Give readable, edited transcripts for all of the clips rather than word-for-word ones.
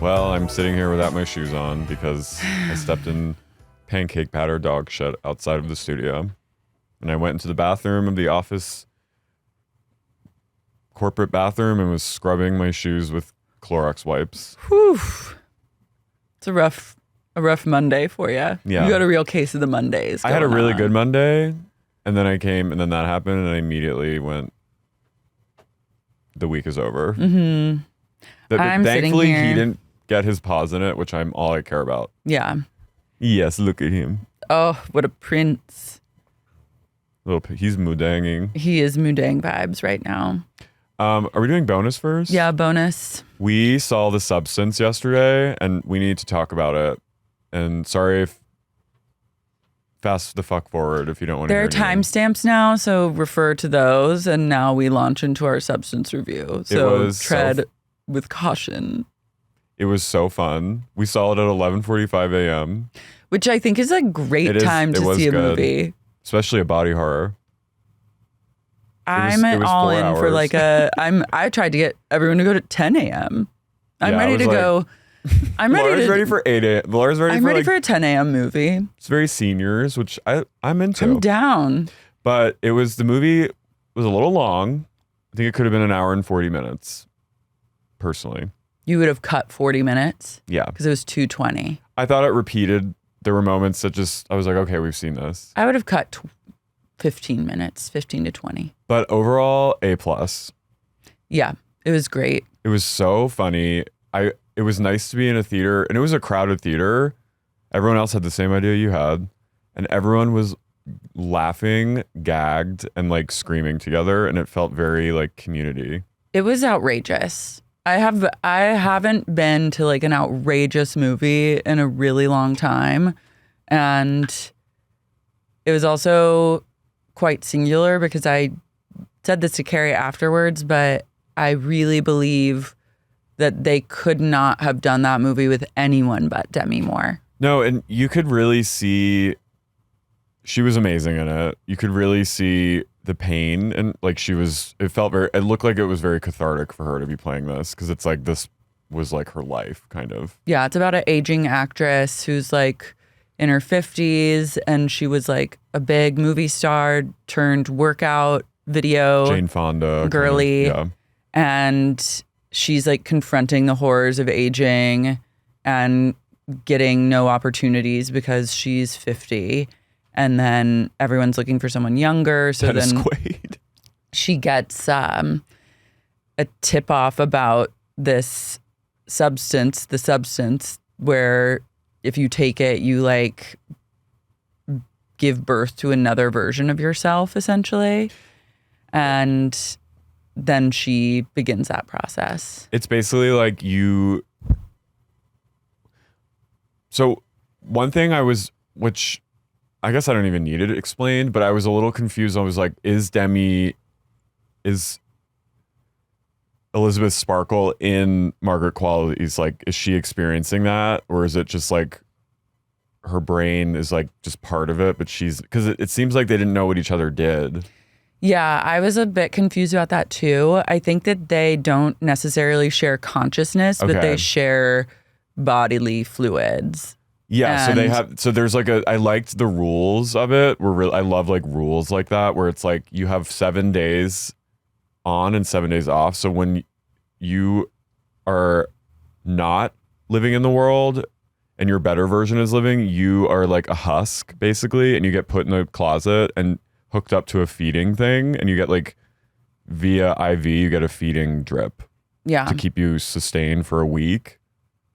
Well, I'm sitting here without my shoes on because I stepped in pancake batter dog shit outside of the studio. And I went into the bathroom of the office corporate bathroom and was scrubbing my shoes with Clorox wipes. Whew. It's a rough Monday for you. Yeah. You got a real case of the Mondays. I had a really good Monday, and then I came, and then that happened, and I immediately went, the week is over. Mm-hmm. Thankfully, he didn't get his paws in it, which I'm all I care about. Yeah. Yes, look at him. Oh, what a prince. He's moodanging. He is moodang vibes right now. Are we doing bonus first? Yeah, bonus. We saw The Substance yesterday, and we need to talk about it. And sorry if fast the fuck forward if you don't want to. There hear are timestamps now, so refer to those. And now we launch into our substance review. So tread with caution. It was so fun. We saw it at 11:45 a.m. Which I think is a great time to see a movie. Especially a body horror. I'm all in for like I tried to get everyone to go to 10 a.m. I'm ready to go. I'm ready. Laura's ready for 8 a.m. Laura's ready I'm for ready for a 10 a.m. movie. It's very seniors, which I'm into. I'm down. But the movie was a little long. I think it could have been an hour and 40 minutes, personally. You would have cut 40 minutes? Yeah. Because it was 2:20. I thought it repeated. There were moments that I was like, okay, we've seen this. I would have cut 15 minutes, 15 to 20. But overall, A+. Yeah, it was great. It was so funny. It was nice to be in a theater, and it was a crowded theater. Everyone else had the same idea you had, and everyone was laughing, gagged, and like screaming together, and it felt very like community. It was outrageous. I haven't been to like an outrageous movie in a really long time, and it was also quite singular because I said this to Carey afterwards, but I really believe that they could not have done that movie with anyone but Demi Moore. No, and you could really see she was amazing in it. You could really see the pain, and like it looked like it was very cathartic for her to be playing this, because it's like this was like her life, kind of. Yeah, it's about an aging actress who's like in her 50s, and she was like a big movie star turned workout video Jane Fonda girly, kind of, yeah. And she's like confronting the horrors of aging and getting no opportunities because she's 50. And then everyone's looking for someone younger. So Dennis then Quaid. She gets a tip off about this substance, where if you take it, you like give birth to another version of yourself, essentially. And then she begins that process. It's basically like so one thing which I guess I don't even need it explained, but I was a little confused. I was like, is Elizabeth Sparkle in Margaret Qualley's, like, is she experiencing that? Or is it just like her brain is like just part of it, but because it seems like they didn't know what each other did. Yeah, I was a bit confused about that too. I think that they don't necessarily share consciousness, but they share bodily fluids. Yeah, so there's like I liked the rules of it. I love like rules like that, where it's like you have 7 days on and 7 days off. So when you are not living in the world and your better version is living, you are like a husk basically, and you get put in a closet and hooked up to a feeding thing, and you get like via IV, you get a feeding drip to keep you sustained for a week.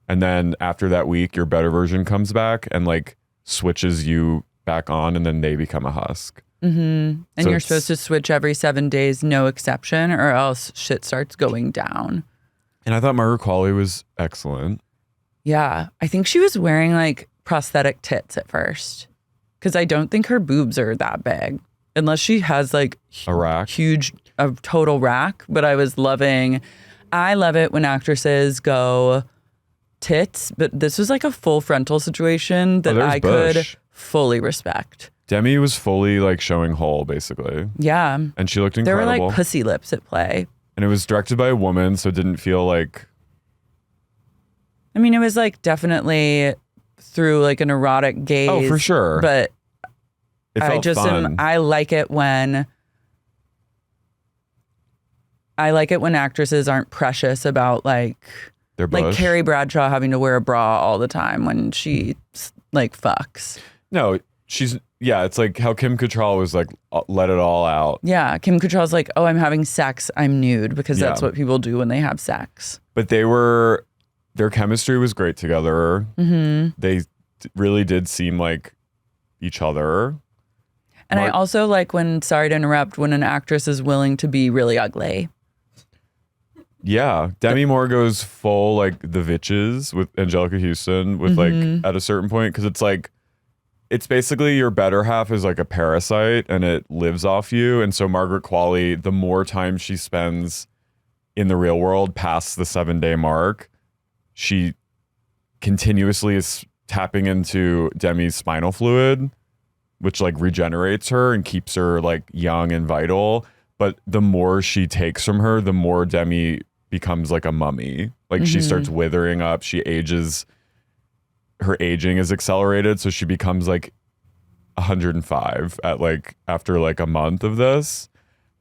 And then after that week, your better version comes back and like switches you back on, and then they become a husk. Mm-hmm. And you're supposed to switch every 7 days, no exception, or else shit starts going down. And I thought Margaret Qualley was excellent. Yeah. I think she was wearing like prosthetic tits at first, because I don't think her boobs are that big unless she has like a rack. A total rack. But I love it when actresses go tits, but this was like a full frontal situation that I could fully respect. Demi was fully like showing whole, basically. Yeah. And she looked incredible. There were like pussy lips at play. And it was directed by a woman, so it didn't feel like... I mean, it was like definitely through like an erotic gaze. Oh, for sure. But It felt fun. I like it when actresses aren't precious about like Their bush. like Carey Bradshaw having to wear a bra all the time when she like fucks. No, it's like how Kim Cattrall was like, let it all out. Yeah, Kim Cattrall's like, oh, I'm having sex, I'm nude, because that's Yeah. what people do when they have sex. But their chemistry was great together. Mm-hmm. They really did seem like each other. And I also like when, sorry to interrupt, when an actress is willing to be really ugly. Yeah. Demi Moore goes full like the Vitches with Angelica Houston with like at a certain point, because it's like, it's basically your better half is like a parasite and it lives off you. And so Margaret Qualley, the more time she spends in the real world past the 7-day mark, she continuously is tapping into Demi's spinal fluid, which like regenerates her and keeps her like young and vital. But the more she takes from her, the more Demi becomes like a mummy. Like she starts withering up. She ages. Her aging is accelerated, so she becomes like 105 at like after like a month of this.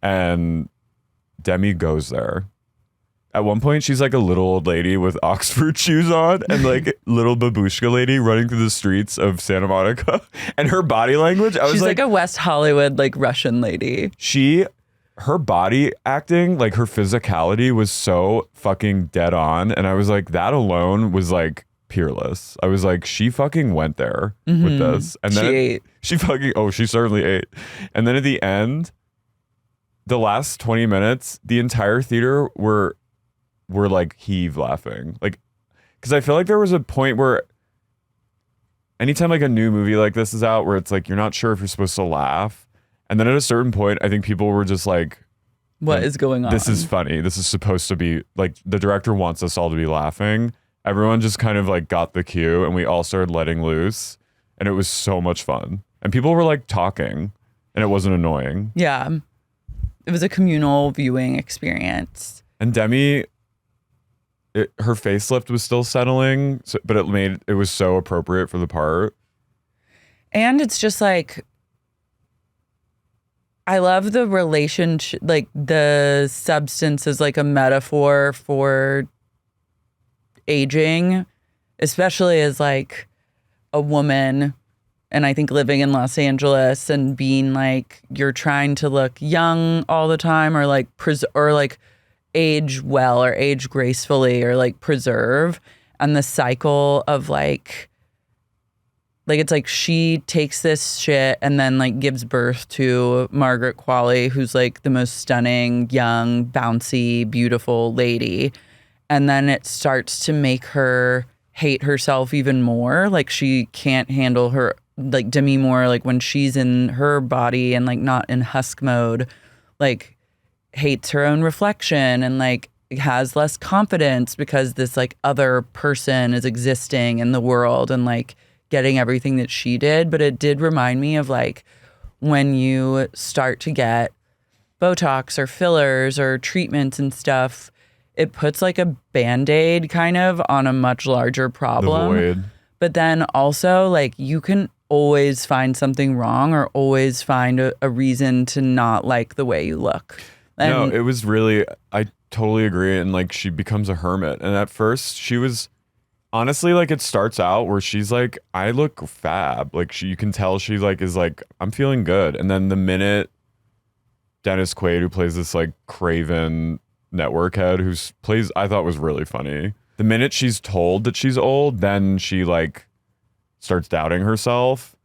And Demi goes there. At one point, she's like a little old lady with Oxford shoes on and like little babushka lady running through the streets of Santa Monica. And her body language, I was She's like a West Hollywood, like Russian lady. Her body acting, like her physicality was so fucking dead on. And I was like, that alone was like peerless. I was like, she fucking went there with this. And then She ate. She certainly ate. And then at the end, the last 20 minutes, the entire theater were like heave laughing. Like, because I feel like there was a point where anytime like a new movie like this is out where it's like you're not sure if you're supposed to laugh. And then at a certain point, I think people were just like, What is going on? This is funny. This is supposed to be like, the director wants us all to be laughing. Everyone just kind of like got the cue and we all started letting loose. And it was so much fun. And people were like talking and it wasn't annoying. Yeah. It was a communal viewing experience. And Demi, her facelift was still settling, but it was so appropriate for the part. And it's just like, I love the relationship, like the substance is like a metaphor for aging, especially as like a woman. And I think living in Los Angeles and being like, you're trying to look young all the time or like, age well or age gracefully or like preserve. And the cycle of like it's like she takes this shit and then like gives birth to Margaret Qualley, who's like the most stunning, young, bouncy, beautiful lady. And then it starts to make her hate herself even more. Like she can't handle her, like Demi Moore, like when she's in her body and like not in husk mode, like hates her own reflection and like has less confidence because this like other person is existing in the world and like getting everything that she did. But it did remind me of like when you start to get Botox or fillers or treatments and stuff, it puts like a Band-Aid kind of on a much larger problem. The void. But then also like you can always find something wrong or always find a reason to not like the way you look. And no, it was really, I totally agree. And like she becomes a hermit. And at first she was honestly like, it starts out where she's like, I look fab. Like you can tell she like is like, I'm feeling good. And then the minute Dennis Quaid, who plays this like craven network head I thought was really funny. The minute she's told that she's old, then she like starts doubting herself.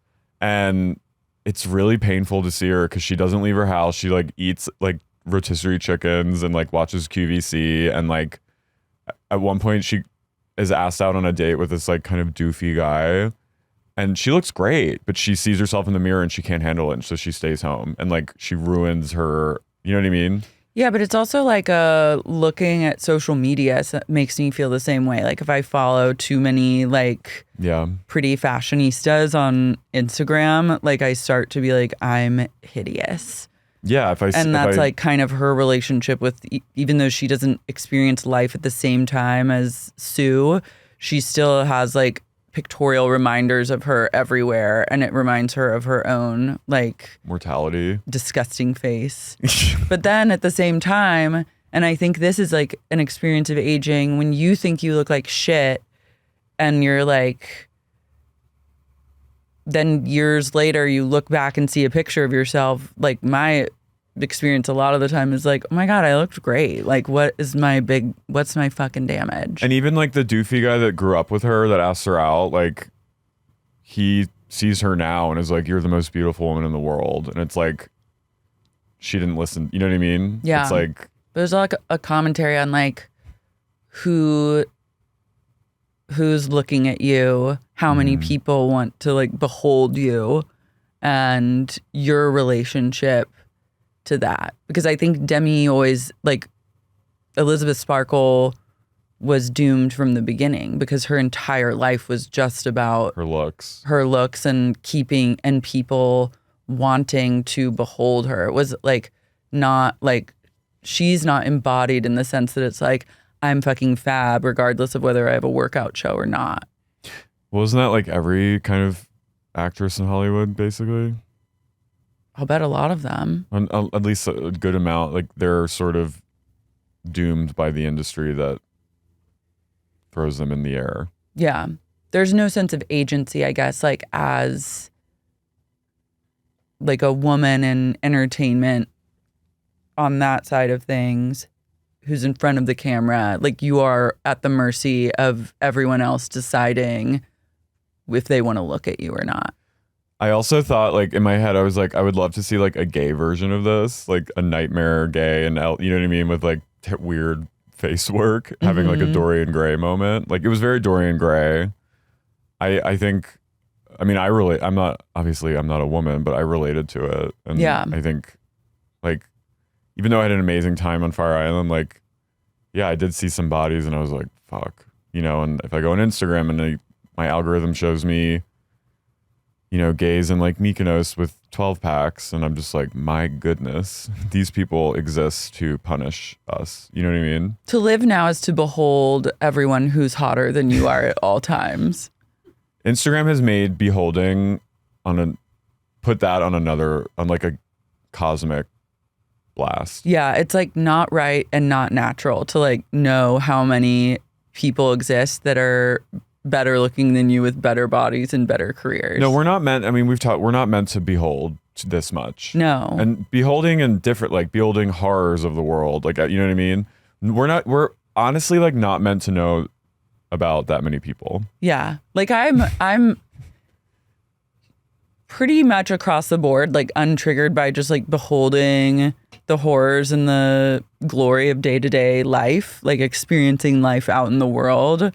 And it's really painful to see her because she doesn't leave her house. She like eats like rotisserie chickens and like watches QVC. And like at one point she is asked out on a date with this like kind of doofy guy. And she looks great, but she sees herself in the mirror and she can't handle it. And so she stays home and like she ruins her, you know what I mean? Yeah, but it's also like looking at social media makes me feel the same way. Like if I follow too many like pretty fashionistas on Instagram, like I start to be like, I'm hideous. Yeah, that's like kind of her relationship with, even though she doesn't experience life at the same time as Sue, she still has like pictorial reminders of her everywhere, and it reminds her of her own like mortality, disgusting face. But then at the same time, and I think this is like an experience of aging, when you think you look like shit and you're like, then years later you look back and see a picture of yourself. Like my experience a lot of the time is like, oh my God, I looked great. Like what's my fucking damage? And even like the doofy guy that grew up with her that asked her out, like he sees her now and is like, you're the most beautiful woman in the world. And it's like, she didn't listen. You know what I mean? Yeah. It's like, there's like a commentary on like who's looking at you, how many people want to like behold you, and your relationship to that. Because I think Demi always, like, Elizabeth Sparkle was doomed from the beginning because her entire life was just about her looks and keeping and people wanting to behold her. It was like not like she's not embodied in the sense that it's like, I'm fucking fab regardless of whether I have a workout show or not. Wasn't that like every kind of actress in Hollywood, basically? I'll bet a lot of them. At least a good amount. Like they're sort of doomed by the industry that throws them in the air. Yeah. There's no sense of agency, I guess, like as like a woman in entertainment on that side of things who's in front of the camera. Like you are at the mercy of everyone else deciding if they want to look at you or not. I also thought, like, in my head, I was like, I would love to see like a gay version of this, like a nightmare gay, and you know what I mean, with like weird face work, having like a Dorian Gray moment. Like it was very Dorian Gray. I think, I mean, I'm not a woman, but I related to it. And yeah. I think like, even though I had an amazing time on Fire Island, like, yeah, I did see some bodies and I was like, fuck, you know, and if I go on Instagram and my algorithm shows me, you know, gays in like Mykonos with 12 packs, and I'm just like, my goodness, these people exist to punish us. You know what I mean? To live now is to behold everyone who's hotter than you are at all times. Instagram has made beholding put that on like a cosmic blast. Yeah, it's like not right and not natural to like know how many people exist that are better looking than you with better bodies and better careers. No, we're not meant. I mean, we're not meant to behold this much. No. And beholding and different, like beholding horrors of the world, like, you know what I mean? We're honestly like not meant to know about that many people. Yeah. Like I'm pretty much across the board, like untriggered by just like beholding the horrors and the glory of day-to-day life. Like experiencing life out in the world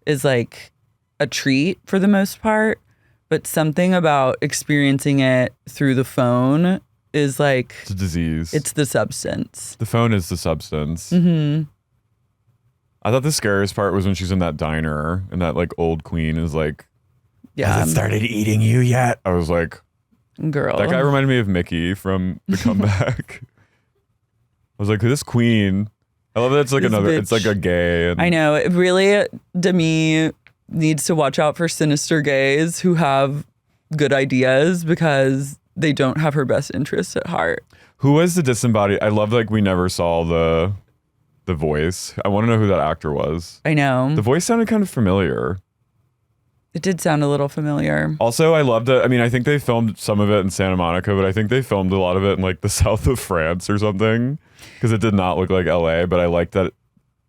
is like a treat for the most part, but something about experiencing it through the phone is like, it's a disease. It's the substance. The phone is the substance. Mm-hmm. I thought the scariest part was when she's in that diner and that like old queen is like, yeah, has it started eating you yet? I was like, girl, that guy reminded me of Mickey from The Comeback. I was like, this queen, I love that it's like this another, bitch. It's like a gay. And I know, it really, Demi needs to watch out for sinister gays who have good ideas because they don't have her best interests at heart. Who was the disembodied? I love like we never saw the voice. I want to know who that actor was. I know. The voice sounded kind of familiar. It did sound a little familiar. Also, I loved it. I mean, I think they filmed some of it in Santa Monica, but I think they filmed a lot of it in like the south of France or something because it did not look like LA, but I liked that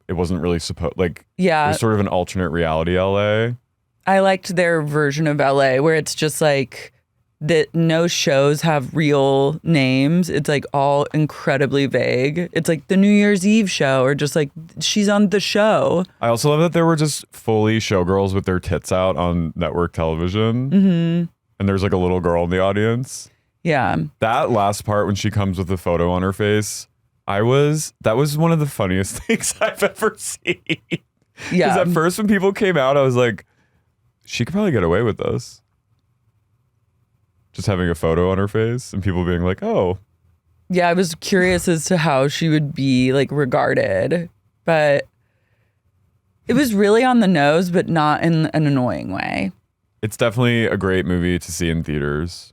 it wasn't really supposed, like, yeah, it was sort of an alternate reality LA. I liked their version of LA where it's just like that no shows have real names. It's like all incredibly vague. It's like the New Year's Eve show or just like she's on the show. I also love that there were just fully showgirls with their tits out on network television. Mm-hmm. And there's like a little girl in the audience. Yeah. That last part when she comes with the photo on her face, that was one of the funniest things I've ever seen. Yeah. Because at first when people came out, I was like, she could probably get away with this. Just having a photo on her face and people being like, oh. Yeah, I was curious as to how she would be like regarded. But It was really on the nose, but not in an annoying way. It's definitely a great movie to see in theaters.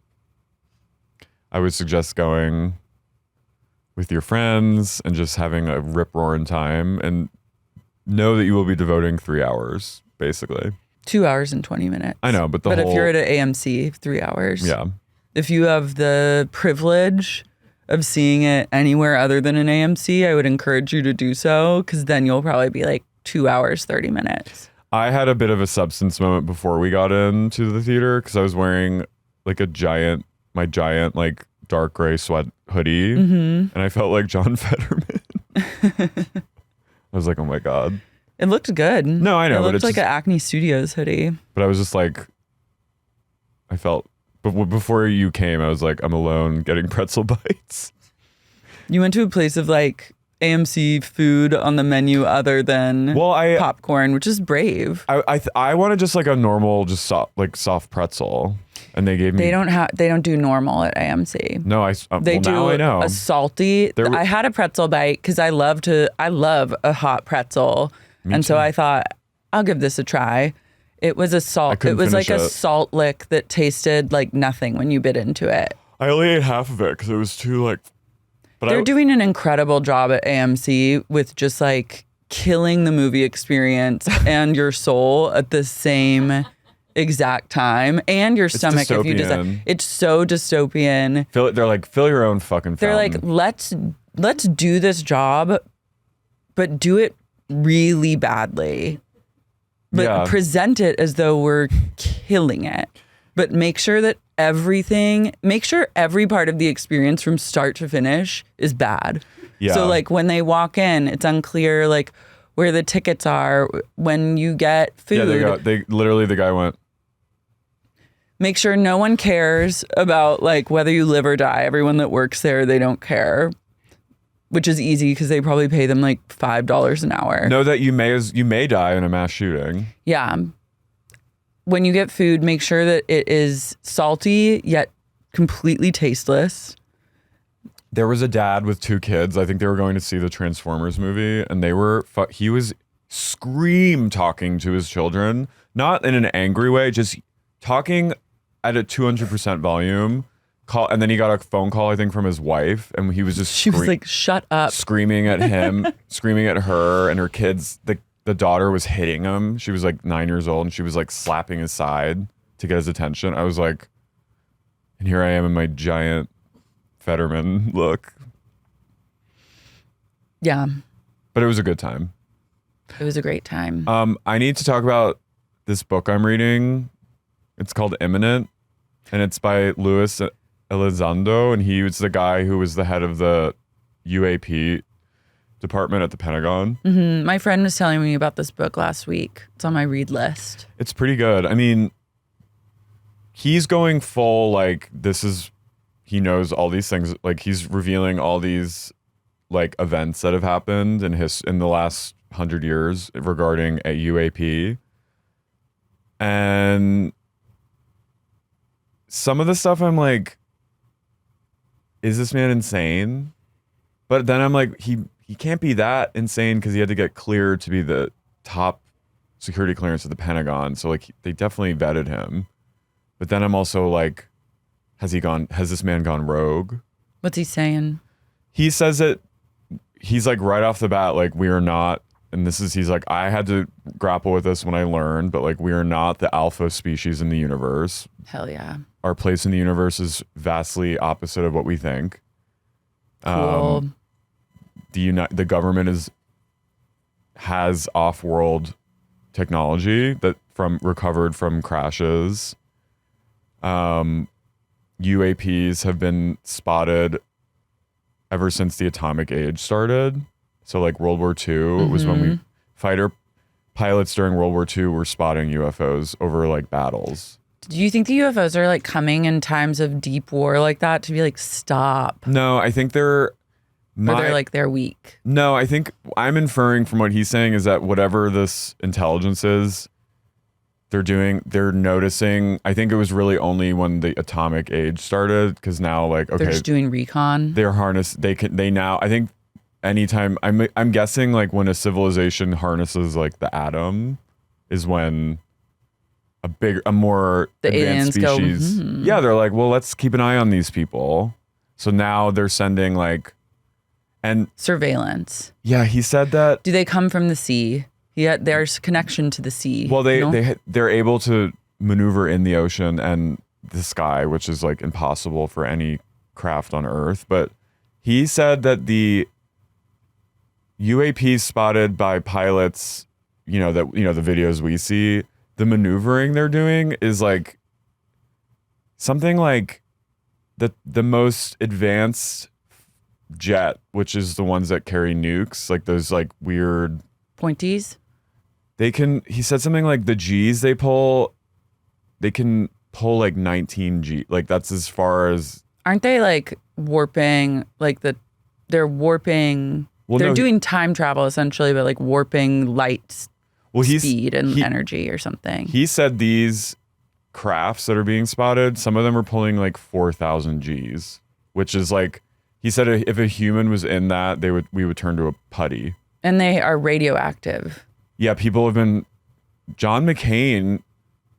I would suggest going with your friends and just having a rip-roaring time, and know that you will be devoting 3 hours, basically. 2 hours and 20 minutes. I know, but if you're at an AMC, 3 hours. Yeah. If you have the privilege of seeing it anywhere other than an AMC, I would encourage you to do so, because then you'll probably be like 2 hours, 30 minutes. I had a bit of a substance moment before we got into the theater because I was wearing like my giant like dark gray sweat hoodie, and I felt like John Fetterman. I was like, oh my God. It looked good. No, I know. It but looked like an Acne Studios hoodie. But I was just like, I felt, but before you came, I was like, I'm alone getting pretzel bites. You went to a place of like AMC food on the menu other than popcorn, which is brave. I wanted just like a normal, just soft pretzel, and they gave me. They don't do normal at AMC. No, they do now I know. a salty. I had a pretzel bite because I love a hot pretzel, so I thought I'll give this a try. It was a salt. It was like a salt lick that tasted like nothing when you bit into it. I only ate half of it because it was too like. They're doing an incredible job at AMC with just like killing the movie experience and your soul at the same exact time, and your stomach dystopian. If you decide. It's so dystopian. They're like, fill your own fucking fountain. They're like, let's do this job, but do it really badly. But present it as though we're killing it. But make sure every part of the experience from start to finish is bad. Yeah. So like when they walk in, it's unclear like where the tickets are. When you get food. Yeah, the guy went. Make sure no one cares about like whether you live or die. Everyone that works there, they don't care. Which is easy because they probably pay them like $5 an hour. Know that you may die in a mass shooting. Yeah. When you get food, make sure that it is salty yet completely tasteless. There was a dad with 2 kids. I think they were going to see the Transformers movie, and he was scream talking to his children, not in an angry way, just talking at a 200% volume. And then he got a phone call, I think, from his wife, and he was just she was like, "Shut up!" screaming at him, screaming at her, and her kids. The daughter was hitting him. She was like 9 years old, and she was like slapping his side to get his attention. I was like, and here I am in my giant Fetterman look. Yeah. But it was a good time. It was a great time. I need to talk about this book I'm reading. It's called Imminent, and it's by Luis Elizondo, and he was the guy who was the head of the UAP department at the Pentagon. Mm-hmm. My friend was telling me about this book last week. It's on my read list. It's pretty good. I mean, he's going full like he knows all these things. Like he's revealing all these like events that have happened in the last 100 years regarding a UAP. And some of the stuff I'm like, is this man insane? But then I'm like, he can't be that insane because he had to get cleared to be the top security clearance at the Pentagon. So like they definitely vetted him. But then I'm also like, has this man gone rogue? What's he saying? He says that he's like right off the bat, like we are not, and he's like, I had to grapple with this when I learned, but like we are not the alpha species in the universe. Hell yeah. Our place in the universe is vastly opposite of what we think. Cool. The government has off-world technology that recovered from crashes. UAPs have been spotted ever since the atomic age started. So like World War II, it was when fighter pilots during World War II were spotting UFOs over like battles. Do you think the UFOs are like coming in times of deep war like that to be like, stop? No, I think they're weak. No, I think I'm inferring from what he's saying is that whatever this intelligence is, they're noticing. I think it was really only when the atomic age started, because now like, okay, they're just doing recon. They're harnessed. They now, I think anytime I'm guessing like when a civilization harnesses like the atom is when a more The advanced aliens species. go, Yeah, they're like, well, let's keep an eye on these people. So now they're sending like, and surveillance. yeah, he said that. Do they come from the sea? Yeah, there's connection to the sea. Well, no? they're able to maneuver in the ocean and the sky, which is like impossible for any craft on Earth. But he said that the UAP spotted by pilots, the videos we see, the maneuvering they're doing is like something like the most advanced jet, which is the ones that carry nukes, like those like weird pointies. He said something like the G's they can pull like 19 G. Like that's as far as. Aren't they like warping, like they're warping, they're doing time travel essentially, but like warping light speed and energy or something. He said these crafts that are being spotted, some of them are pulling like 4,000 G's, which is like, he said if a human was in that, we would turn to a putty. And they are radioactive. Yeah, people have been. John McCain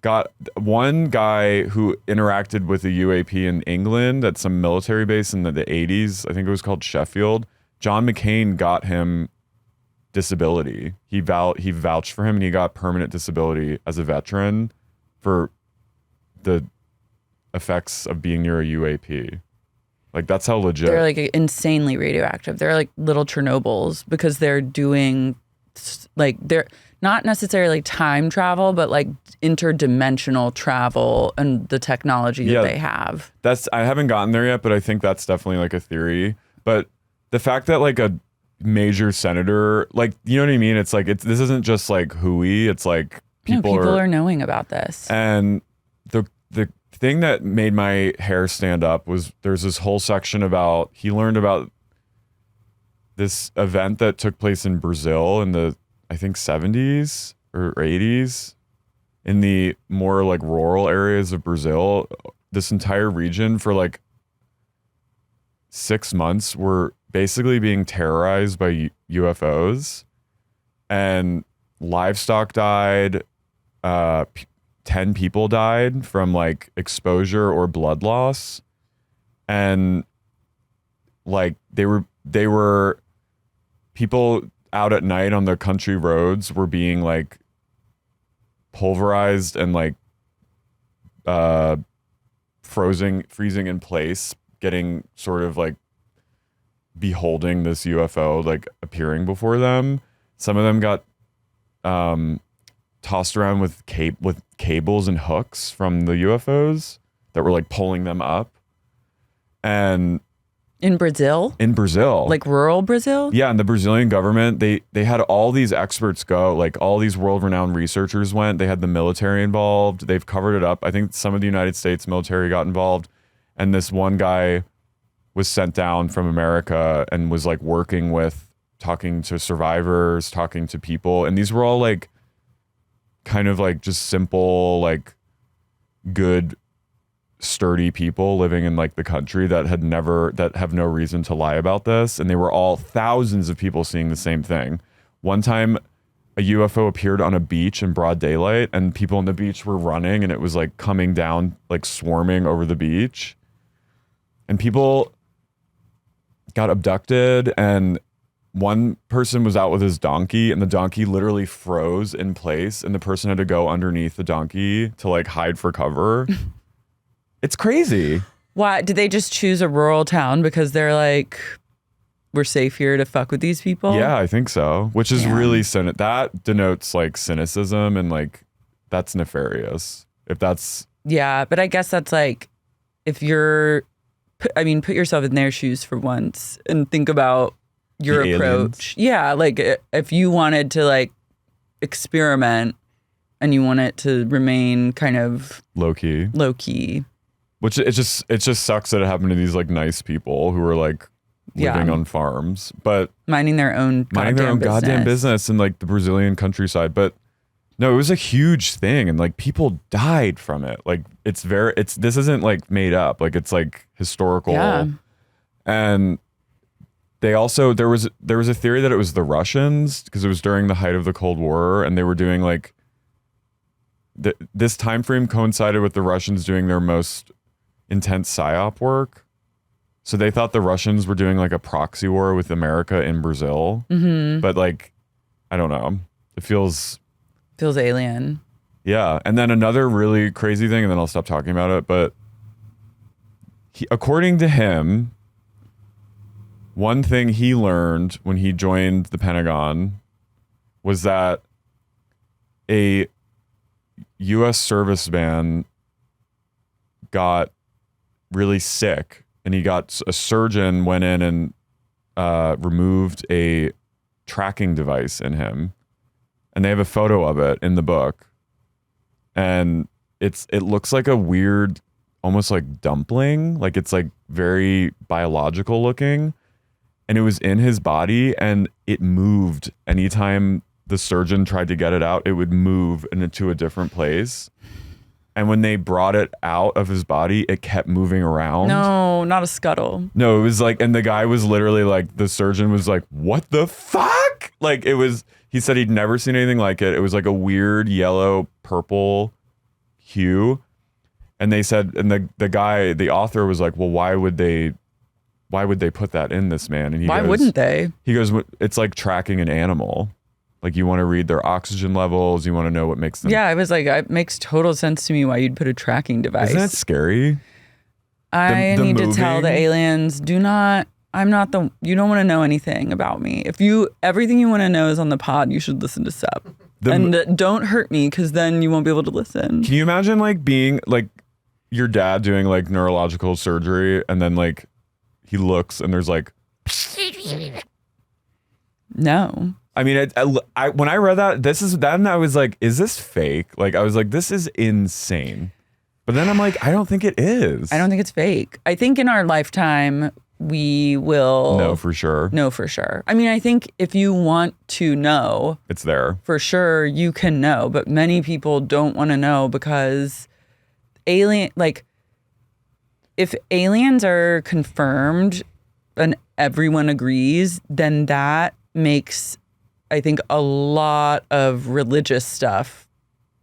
got one guy who interacted with a UAP in England at some military base in the 80s. I think it was called Sheffield. John McCain got him disability. He vouched for him and he got permanent disability as a veteran for the effects of being near a UAP. Like that's how legit. They're like insanely radioactive. They're like little Chernobyls because they're doing like they're not necessarily time travel, but like interdimensional travel and the technology that they have. I haven't gotten there yet, but I think that's definitely like a theory. But the fact that like a major senator, like, you know what I mean? It's like, this isn't just like hooey. It's like people are knowing about this. And the thing that made my hair stand up was there's this whole section about, he learned about this event that took place in Brazil in the, I think 70s or 80s, in the more like rural areas of Brazil. This entire region for like 6 months were basically being terrorized by UFOs, and livestock died. 10 people died from like exposure or blood loss, and like they were people out at night on the country roads were being like pulverized and like freezing in place, getting sort of like beholding this UFO like appearing before them. Some of them got tossed around with cables and hooks from the UFOs that were like pulling them up. And in Brazil, like rural Brazil. Yeah. And the Brazilian government, they had all these experts go, like all these world-renowned researchers went. They had the military involved. They've covered it up. I think some of the United States military got involved. And this one guy was sent down from America and was like talking to survivors, talking to people. And these were all like kind of like just simple, like good, sturdy people living in like the country that have no reason to lie about this. And they were all thousands of people seeing the same thing. One time a UFO appeared on a beach in broad daylight and people on the beach were running and it was like coming down, like swarming over the beach. And people got abducted, and one person was out with his donkey and the donkey literally froze in place and the person had to go underneath the donkey to like hide for cover. It's crazy. Why did they just choose a rural town because they're like, we're safe here to fuck with these people? Yeah, I think so. Which is really that denotes like cynicism and like that's nefarious. If that's but I guess that's like if you're, put yourself in their shoes for once and think about your approach. Yeah, like if you wanted to like experiment and you want it to remain kind of low key. Which it just sucks that it happened to these like nice people who were like living on farms, but minding their own goddamn business in like the Brazilian countryside. But no, it was a huge thing, and like people died from it. Like this isn't like made up. Like it's like historical, and they also there was a theory that it was the Russians because it was during the height of the Cold War and they were doing like this time frame coincided with the Russians doing their most intense psyop work. So they thought the Russians were doing like a proxy war with America in Brazil. Mm-hmm. But like, I don't know. It feels alien. Yeah. And then another really crazy thing, and then I'll stop talking about it. But according to him, one thing he learned when he joined the Pentagon was that a U.S. serviceman got really sick, and a surgeon went in and removed a tracking device in him, and they have a photo of it in the book, and it looks like a weird, almost like dumpling, like it's like very biological looking, and it was in his body, and it moved anytime the surgeon tried to get it out. It would move into a different place. And when they brought it out of his body, it kept moving around. No, not a scuttle. No, it was like, and the guy was literally like, the surgeon was like, what the fuck? Like he said he'd never seen anything like it. It was like a weird yellow purple hue. And they said, and the author was like, well, why would they put that in this man? And why wouldn't they? He goes, it's like tracking an animal. Like you want to read their oxygen levels. You want to know what makes them. Yeah, I was like, it makes total sense to me why you'd put a tracking device. Isn't that scary? I need to tell the aliens, you don't want to know anything about me. Everything you want to know is on the pod, you should listen to Sep. And don't hurt me because then you won't be able to listen. Can you imagine like being like your dad doing like neurological surgery and then like he looks and there's like. No. I mean, I when I read that, then I was like, is this fake? Like, I was like, this is insane. But then I'm like, I don't think it is. I don't think it's fake. I think in our lifetime, we will know for sure. I mean, I think if you want to know, it's there. For sure, you can know. But many people don't want to know because if aliens are confirmed and everyone agrees, then that makes, I think, a lot of religious stuff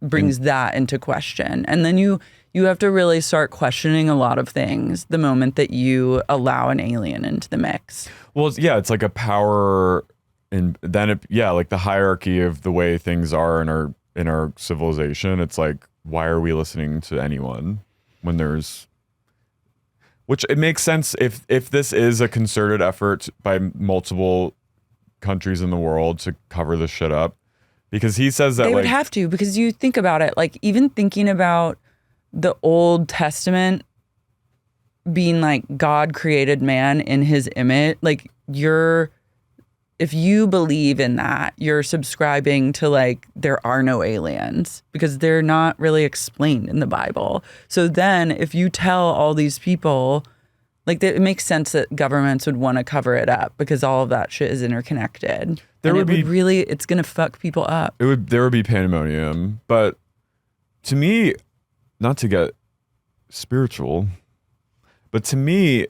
brings that into question. And then you have to really start questioning a lot of things the moment that you allow an alien into the mix. Well, yeah, it's like a power, and then like the hierarchy of the way things are in our civilization. It's like, why are we listening to anyone when which it makes sense if this is a concerted effort by multiple countries in the world to cover this shit up, because he says that they would have to, because you think about it, like even thinking about the Old Testament being like God created man in his image, like if you believe in that, you're subscribing to like there are no aliens because they're not really explained in the Bible. So then if you tell all these people, like it makes sense that governments would want to cover it up because all of that shit is interconnected. It's going to fuck people up. There would be pandemonium. But to me, not to get spiritual, but to me,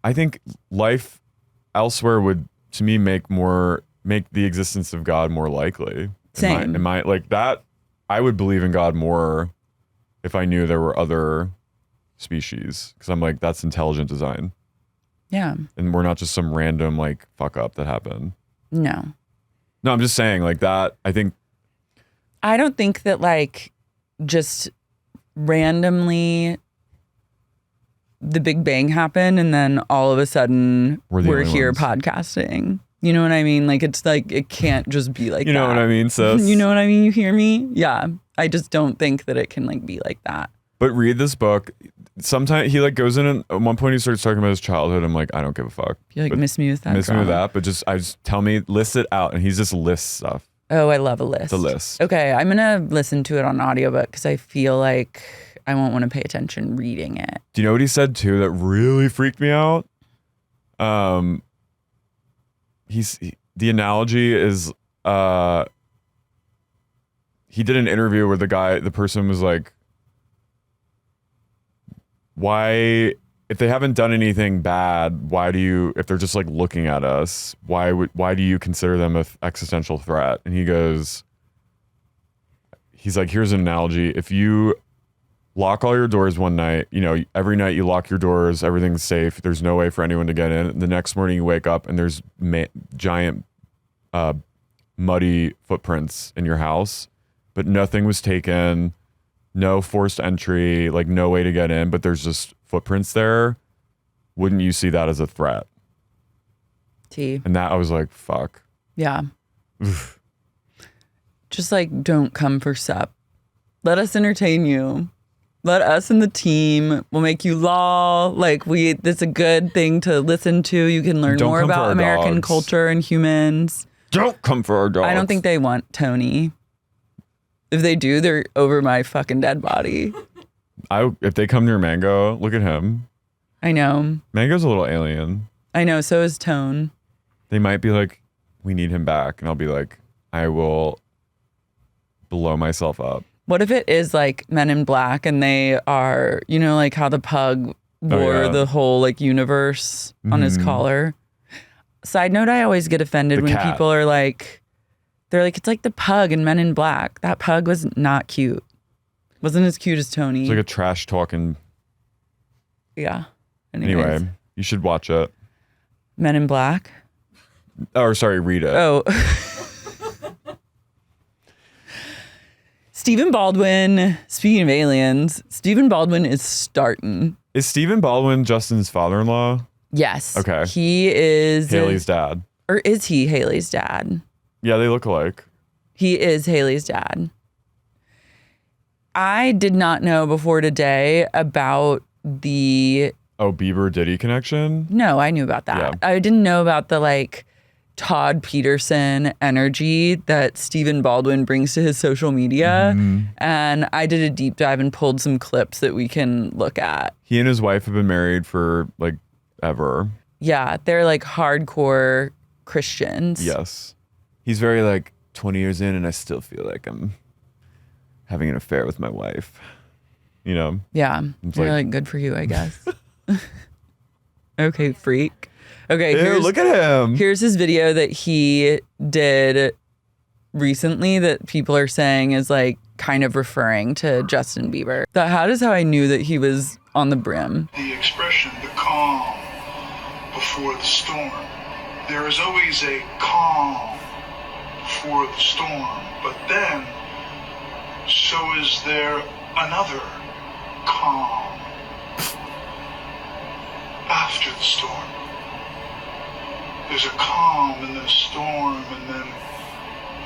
I think life elsewhere would, to me, make the existence of God more likely. Same. In my like that, I would believe in God more if I knew there were other species, because I'm like, that's intelligent design. Yeah. And we're not just some random like fuck up that happened. No, I'm just saying like that. I don't think that like just randomly the Big Bang happened and then all of a sudden we're here podcasting. You know what I mean? Like it's like it can't just be like you know that. What I mean, sis? You know what I mean? You hear me? Yeah. I just don't think that it can like be like that. But read this book. Sometimes he like goes in and at one point he starts talking about his childhood. I'm like, I don't give a fuck. You like miss me with that. But just tell me, list it out, and he just lists stuff. Oh, I love a list. It's a list. Okay, I'm gonna listen to it on audiobook because I feel like I won't want to pay attention reading it. Do you know what he said too that really freaked me out? The analogy is he did an interview where the person was like, why if they haven't done anything bad, why do you, if they're just like looking at us, why do you consider them an existential threat? And he's like, here's an analogy. If you lock all your doors one night, you know, every night you lock your doors, everything's safe, there's no way for anyone to get in. The next morning you wake up and there's giant muddy footprints in your house, but nothing was taken, no forced entry, like no way to get in, but there's just footprints there. Wouldn't you see that as a threat? And that, I was like, fuck. Yeah. Just like, don't come for sup. Let us entertain you. Let us and the team will make you lol. Like, that's a good thing to listen to. You can learn more about American culture and humans. Don't come for our dogs. I don't think they want Tony. If they do, they're over my fucking dead body. If they come near Mango, look at him. I know. Mango's a little alien. I know, so is Tone. They might be like, we need him back. And I'll be like, I will blow myself up. What if it is like Men in Black and they are, you know, like how the pug wore the whole like universe on his collar? Side note, I always get offended when people are like, they're like, it's like the pug in Men in Black. That pug was not cute. Wasn't as cute as Tony. It's like a trash talking. Yeah. Anyway, you should watch it. Men in Black? Or sorry, read it. Oh. Stephen Baldwin, speaking of aliens, Stephen Baldwin is startin. Is Stephen Baldwin Justin's father-in-law? Yes. Okay. He is Haley's dad. Or is he Haley's dad? Yeah, they look alike. He is Haley's dad. I did not know before today about the... Oh, Bieber Diddy connection? No, I knew about that. Yeah. I didn't know about the like Todd Peterson energy that Stephen Baldwin brings to his social media. And I did a deep dive and pulled some clips that we can look at. He and his wife have been married for like ever. Yeah, they're like hardcore Christians. Yes. He's very like 20 years in and I still feel like I'm having an affair with my wife. You know? Yeah. You're like, good for you, I guess. Okay, freak. Okay, look at him. Here's his video that he did recently that people are saying is like kind of referring to Justin Bieber. The how is how I knew that he was on the brim. The expression, the calm before the storm. There is always a calm before the storm, but then so is there another calm after the storm. There's a calm in the storm and then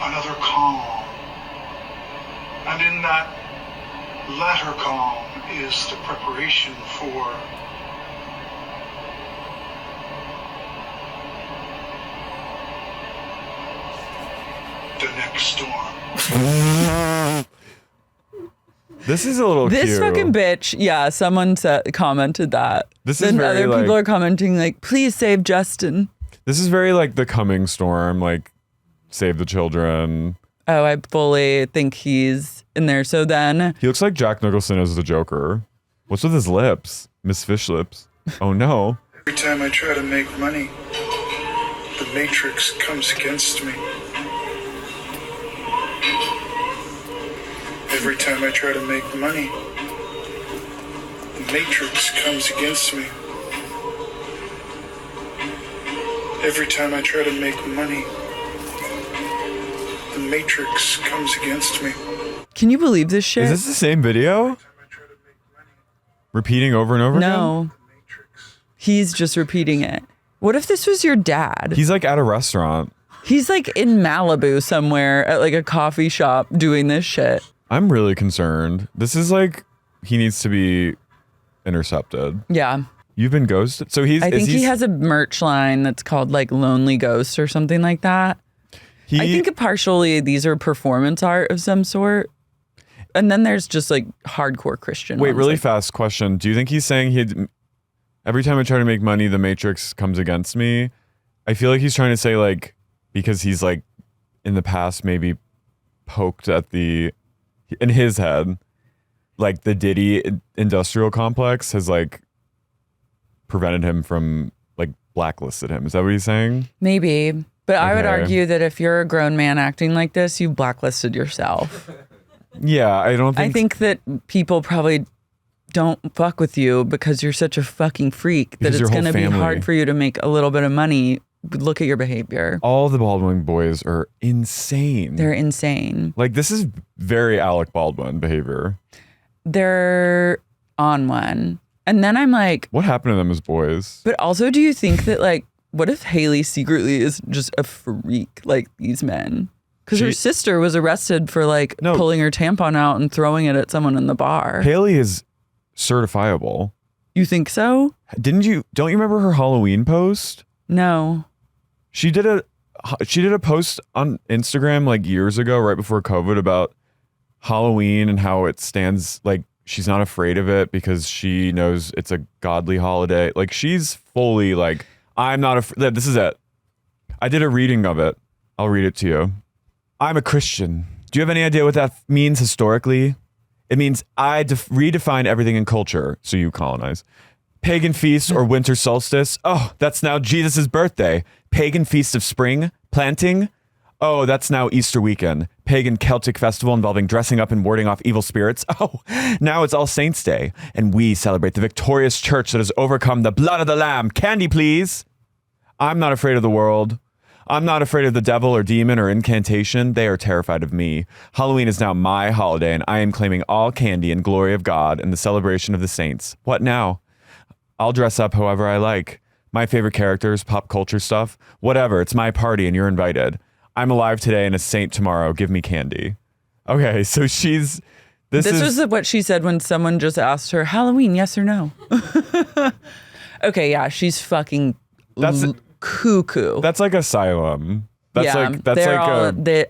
another calm. And in that latter calm is the preparation for the next storm. This is a little This cute. fucking bitch. Yeah, someone commented that. This is then very, other like, people are commenting like, please save Justin. This is very like the coming storm, like save the children. Oh, I fully think he's in there. So then He looks like Jack Nicholson as the Joker. What's with his lips? Miss Fish lips. Oh no. Every time I try to make money, the Matrix comes against me. Every time I try to make money, the Matrix comes against me. Every time I try to make money, the Matrix comes against me. can you believe this shit? Is this the same video? Repeating over and over again? No. He's just repeating it. What if this was your dad? He's like at a restaurant. He's like in Malibu somewhere at like a coffee shop doing this shit. I'm really concerned. This is like, he needs to be intercepted. Yeah. You've been ghosted? So I think he has a merch line that's called like Lonely Ghost or something like that. I think partially these are performance art of some sort. And then there's just like hardcore Christian Wait, ones, really like, fast question. Do you think he's saying every time I try to make money, the Matrix comes against me? I feel like he's trying to say like, because he's like in the past maybe poked at in his head, like the Diddy industrial complex has like prevented him from like blacklisted him. Is that what he's saying? Maybe. But I would Okay. argue that if you're a grown man acting like this, you blacklisted yourself. Yeah, I don't think. I think that people probably don't fuck with you because you're such a fucking freak that Because your it's whole going to be family- hard for you to make a little bit of money. Look at your behavior. all the Baldwin boys are insane. They're insane. Like, this is very Alec Baldwin behavior. They're on one. And then I'm like, What happened to them as boys? but also, do you think that, like, what if Haley secretly is just a freak like these men? Because her She- sister was arrested for, like, No. pulling her tampon out and throwing it at someone in the bar. Haley is certifiable. You think so? Don't you remember her Halloween post? No. She did a post on Instagram like years ago, right before COVID, about Halloween and how it stands, like, she's not afraid of it because she knows it's a godly holiday. Like, she's fully like, I'm not afraid. This is it. I did a reading of it. I'll read it to you. I'm a Christian. Do you have any idea what that means historically? It means I redefine everything in culture, so you colonize. Pagan feast or winter solstice. Oh, that's now Jesus' birthday. Pagan feast of spring, planting. Oh, that's now Easter weekend. Pagan Celtic festival involving dressing up and warding off evil spirits. Oh, now it's All Saints Day. And we celebrate the victorious church that has overcome the blood of the Lamb. Candy, please. I'm not afraid of the world. I'm not afraid of the devil or demon or incantation. They are terrified of me. Halloween is now my holiday, and I am claiming all candy and glory of God and the celebration of the saints. What now? I'll dress up however I like. My favorite characters, pop culture stuff, whatever. It's my party and you're invited. I'm alive today and a saint tomorrow. Give me candy. Okay, so This was what she said when someone just asked her, Halloween, yes or no? Okay, yeah, she's fucking cuckoo. That's like asylum. That's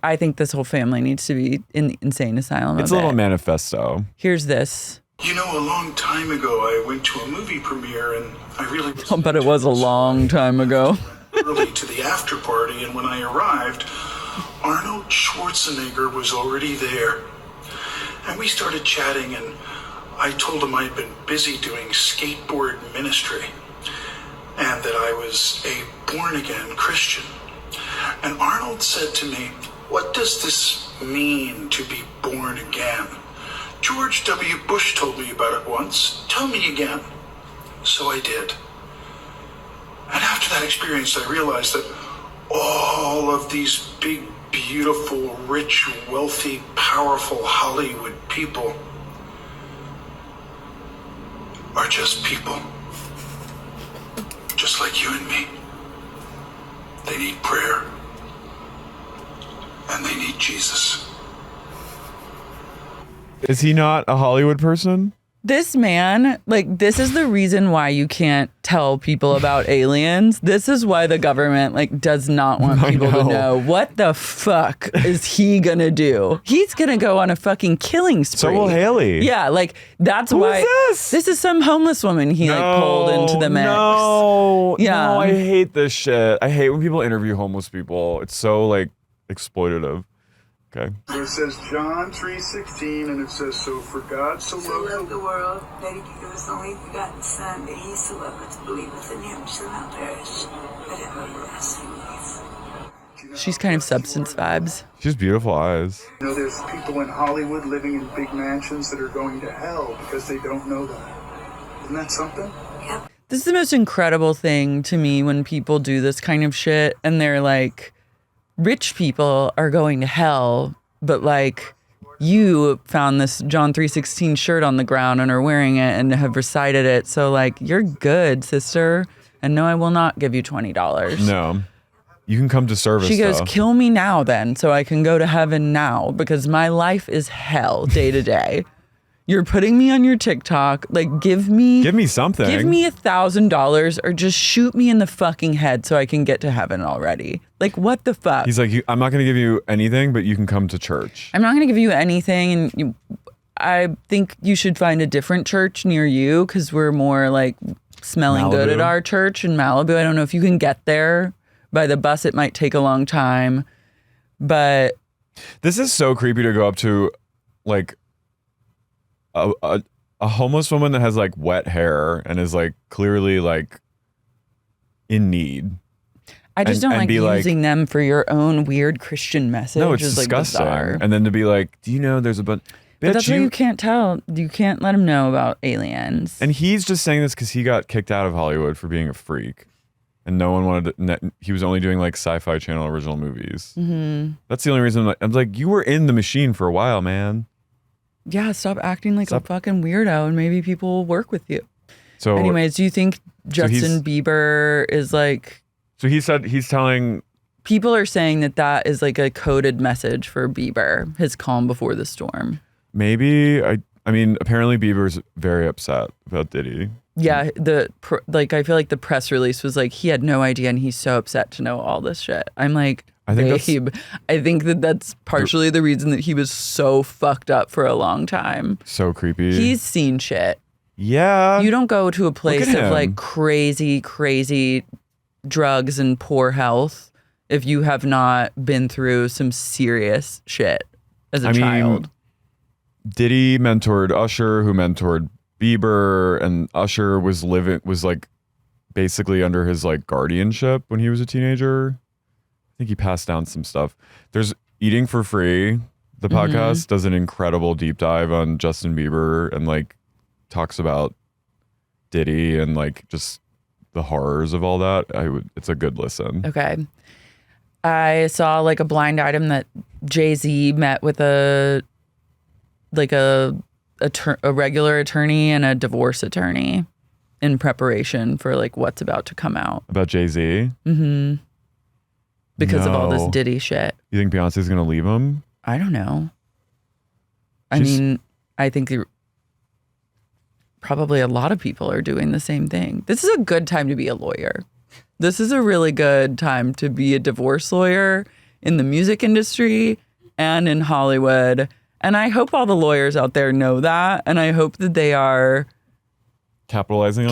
I think this whole family needs to be in the insane asylum. it's a little manifesto. Here's this. You know, a long time ago, I went to a movie premiere, and I really Oh, but it was a long time ago. early to the after party, and when I arrived, Arnold Schwarzenegger was already there. And we started chatting, and I told him I'd been busy doing skateboard ministry, and that I was a born-again Christian. And Arnold said to me, "What does this mean to be born again? George W. Bush told me about it once. Tell me again." So I did. And after that experience, I realized that all of these big, beautiful, rich, wealthy, powerful Hollywood people are just people. Just like you and me. They need prayer. And they need Jesus. Is he not a Hollywood person? This man, like, this is the reason why you can't tell people about aliens. This is why the government, like, does not want people to know. What the fuck is he gonna do? He's gonna go on a fucking killing spree. So will Haley. Yeah, like, that's Who why. is this? This is some homeless woman he, like, pulled into the mix. No, Yeah. I hate this shit. I hate when people interview homeless people. It's so, like, exploitative. Okay. It says John 3:16, and it says, "So for God so So loved loved the world that he gave his only begotten Son, that whosoever believeth in him shall not perish, but have everlasting life." She's kind of Substance vibes. She has beautiful eyes. You know, there's people in Hollywood living in big mansions that are going to hell because they don't know that. Isn't that something? Yep. This is the most incredible thing to me when people do this kind of shit and they're like, rich people are going to hell, but like you found this John 3:16 shirt on the ground and are wearing it and have recited it. So like, you're good, sister. And no, I will not give you $20. No. You can come to service. She goes, though. kill me now then so I can go to heaven now because my life is hell day to day. You're putting me on your TikTok. Like, give me something. Give me $1,000 or just shoot me in the fucking head so I can get to heaven already. Like, what the fuck? He's like, I'm not going to give you anything, but you can come to church. I'm not going to give you anything. And I think you should find a different church near you because we're more like smelling good at Malibu. our church in Malibu. I don't know if you can get there by the bus. It might take a long time. But This is so creepy to go up to, like, a homeless woman that has like wet hair and is like clearly like in need. I just don't like be using them for your own weird Christian message. No, it's is, disgusting. Like, bizarre. And then to be like, do you know there's a bunch. But that's why you can't tell. You can't let him know about aliens. And he's just saying this because he got kicked out of Hollywood for being a freak. And no one wanted to. He was only doing like Sci-Fi Channel original movies. Mm-hmm. That's the only reason. I'm like, you were in the machine for a while, man. Yeah, stop acting like a fucking weirdo and maybe people will work with you. So anyways, do you think Justin Bieber is like... So he said he's telling... People are saying that is like a coded message for Bieber, his calm before the storm. Maybe. I mean, apparently Bieber's very upset about Diddy. Yeah, I feel like the press release was like, he had no idea and he's so upset to know all this shit. I'm like... I think that's partially the reason that he was so fucked up for a long time. So creepy. He's seen shit. Yeah. You don't go to a place of like crazy, crazy drugs and poor health if you have not been through some serious shit as a child. Diddy mentored Usher, who mentored Bieber, and Usher was like basically under his like guardianship when he was a teenager. I think he passed down some stuff. There's Eating for Free. The podcast does an incredible deep dive on Justin Bieber and like talks about Diddy and like just the horrors of all that. It's a good listen. Okay. I saw like a blind item that Jay-Z met with a regular attorney and a divorce attorney in preparation for like what's about to come out. About Jay-Z? Mm-hmm. Because of all this Diddy shit. You think Beyonce's going to leave him? I don't know. I mean, I think probably a lot of people are doing the same thing. This is a good time to be a lawyer. This is a really good time to be a divorce lawyer in the music industry and in Hollywood. And I hope all the lawyers out there know that. And I hope that they are capitalizing.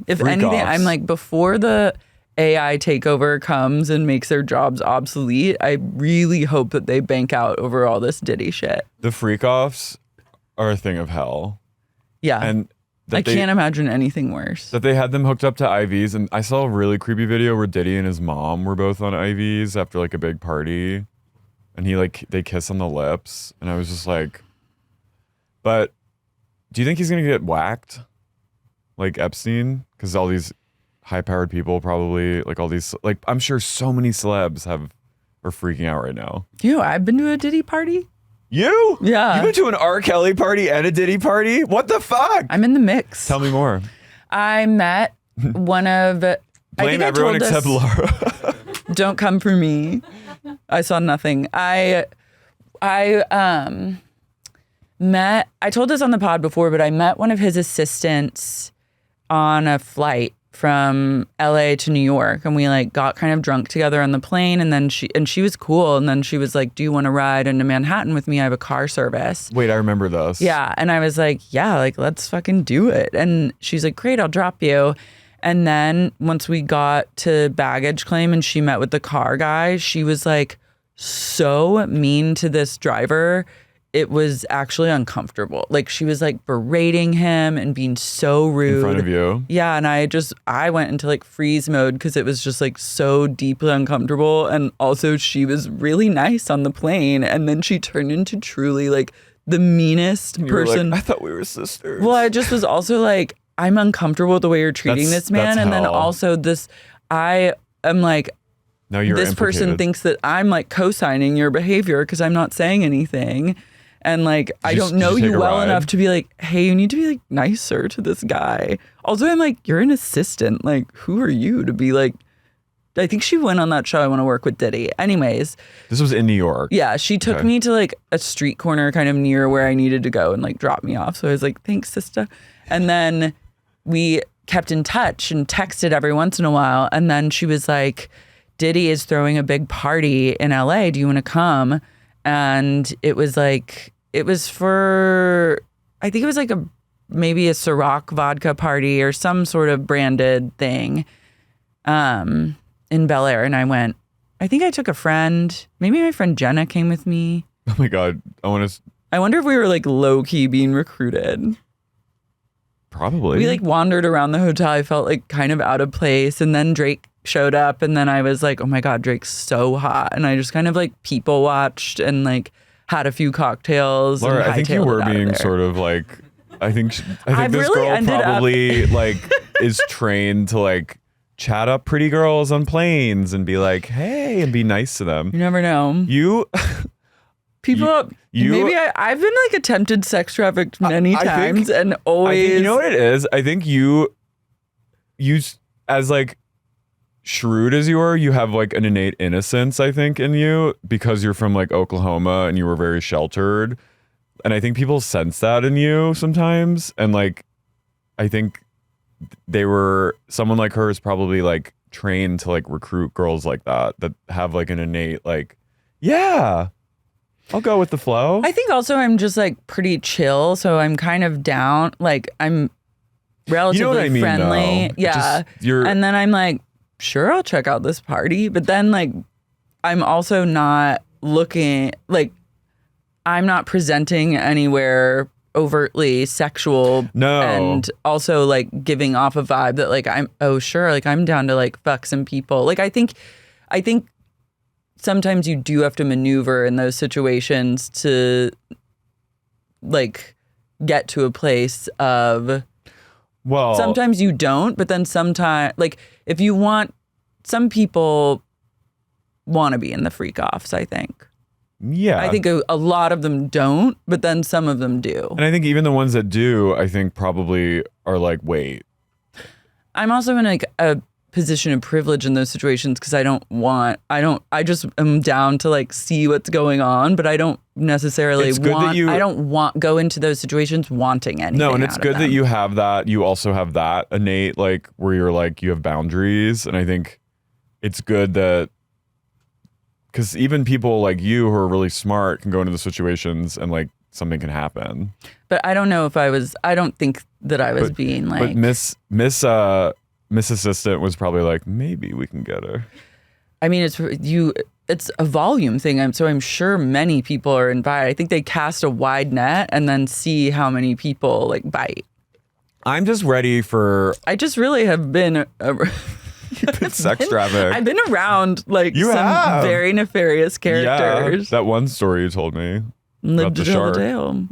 If anything, I'm like, before the AI takeover comes and makes their jobs obsolete, I really hope that they bank out over all this Diddy shit. The freak offs are a thing of hell. Yeah. And I can't imagine anything worse. That they had them hooked up to IVs. And I saw a really creepy video where Diddy and his mom were both on IVs after like a big party. And they kiss on the lips. And I was just like, but do you think he's going to get whacked? Like Epstein? Because all these high-powered people probably, like all these, like I'm sure so many celebs are freaking out right now. I've been to a Diddy party. You? Yeah. You went to an R. Kelly party and a Diddy party? What the fuck? I'm in the mix. Tell me more. I met one of... Blame everyone except Laura. Don't come for me. I saw nothing. I told this on the pod before, but I met one of his assistants on a flight from LA to New York, and we like got kind of drunk together on the plane, and then she was cool, and then she was like, do you want to ride into Manhattan with me? I have a car service. Wait, I remember this. Yeah. And I was like, yeah, like let's fucking do it. And she's like, great, I'll drop you. And then once we got to baggage claim and she met with the car guy, she was like so mean to this driver. It was actually uncomfortable. Like she was like berating him and being so rude. In front of you? Yeah. And I went into like freeze mode because it was just like so deeply uncomfortable. And also she was really nice on the plane. And then she turned into truly like the meanest person. Like, I thought we were sisters. Well, I just was also like, I'm uncomfortable with the way you're treating this man. And then also I am like, no, you're this implicated. person thinks that I'm like co-signing your behavior because I'm not saying anything. And like, I don't know you well enough to be like, hey, you need to be like nicer to this guy. Also, I'm like, you're an assistant. Like, who are you to be like, I think she went on that show, I Want to Work with Diddy. Anyways. This was in New York. Yeah. She took me to like a street corner kind of near where I needed to go and like drop me off. So I was like, thanks, sister. And then we kept in touch and texted every once in a while. And then she was like, Diddy is throwing a big party in LA. Do you want to come? And it was like, it was for, I think it was like maybe a Ciroc vodka party or some sort of branded thing in Bel Air. And I went, I think I took a friend. Maybe my friend Jenna came with me. Oh my God. I wonder if we were like low key being recruited. Probably. We like wandered around the hotel. I felt like kind of out of place. And then Drake showed up and then I was like, oh my God, Drake's so hot. And I just kind of like people watched and like had a few cocktails. Laura, and I think you hightailed were it out of being there. sort of like, I think I've this really girl ended up- probably like is trained to like chat up pretty girls on planes and be like, hey, and be nice to them. You never know. You, People, you- maybe I've been like attempted sex trafficked many I think- times and I always. think, you know what it is? I think you as like shrewd as you are, you have like an innate innocence, I think, in you because you're from like Oklahoma and you were very sheltered. And I think people sense that in you sometimes. And like, I think someone like her is probably like trained to like recruit girls like that have like an innate like, yeah, I'll go with the flow. I think also I'm just like pretty chill, so I'm kind of down. Like I'm relatively You know what I mean, friendly, though. yeah. Just- you're- and then I'm like, sure, I'll check out this party. But then like, I'm also not looking like I'm not presenting anywhere overtly sexual. No. and also like giving off a vibe that like I'm down to like fuck some people. Like I think sometimes you do have to maneuver in those situations to like get to a place of Well, sometimes you don't, but then sometimes like if you want, some people want to be in the freak offs, I think. yeah. I think a lot of them don't, but then some of them do. And I think even the ones that do, I think probably are like, wait. I'm also in like a position of privilege in those situations because I just am down to like see what's going on, but I don't necessarily It's good that I don't go into those situations wanting anything. No, and it's out of good that them. you have that. You also have that innate, like, where you're like, you have boundaries. And I think it's good that, because even people like you who are really smart can go into the situations and like something can happen. But I don't know if I don't think that I was being like. But Miss Assistant was probably like, maybe we can get her. I mean, it's a volume thing. So I'm sure many people are invited. I think they cast a wide net and then see how many people like bite. I'm just ready for I just really have been sex traffic. I've been around like You some have. very nefarious characters. Yeah, that one story you told me. Lived about the to tell shark. the tale.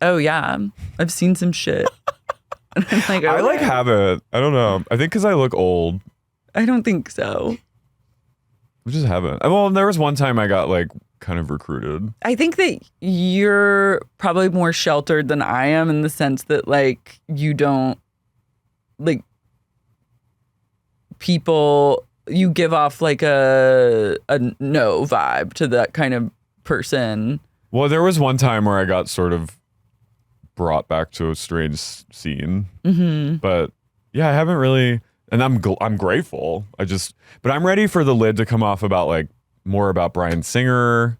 Oh yeah, I've seen some shit. And I'm like, I like okay. haven't. I don't know. I think because I look old. I don't think so. I just haven't. Well, there was one time I got like kind of recruited. I think that you're probably more sheltered than I am in the sense that like you don't like people, you give off like a no vibe to that kind of person. Well, there was one time where I got sort of brought back to a strange scene. Mm-hmm. But yeah, I haven't really, and I'm grateful. But I'm ready for the lid to come off about like more about Bryan Singer.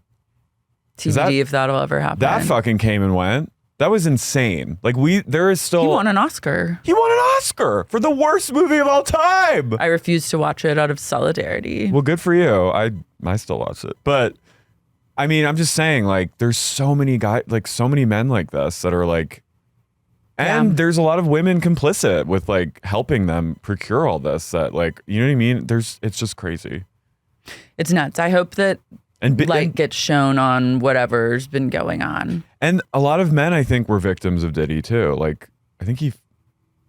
TBD if that'll ever happen. That fucking came and went. That was insane. Like there is still. He won an Oscar. He won an Oscar for the worst movie of all time. I refuse to watch it out of solidarity. Well, good for you. I still watch it. But I mean, I'm just saying, like, there's so many guys, like so many men like this that are like, and Yeah. there's a lot of women complicit with like helping them procure all this that like, you know what I mean? It's just crazy. It's nuts. I hope that And light gets shown on whatever's been going on. and a lot of men I think were victims of Diddy too. Like, I think he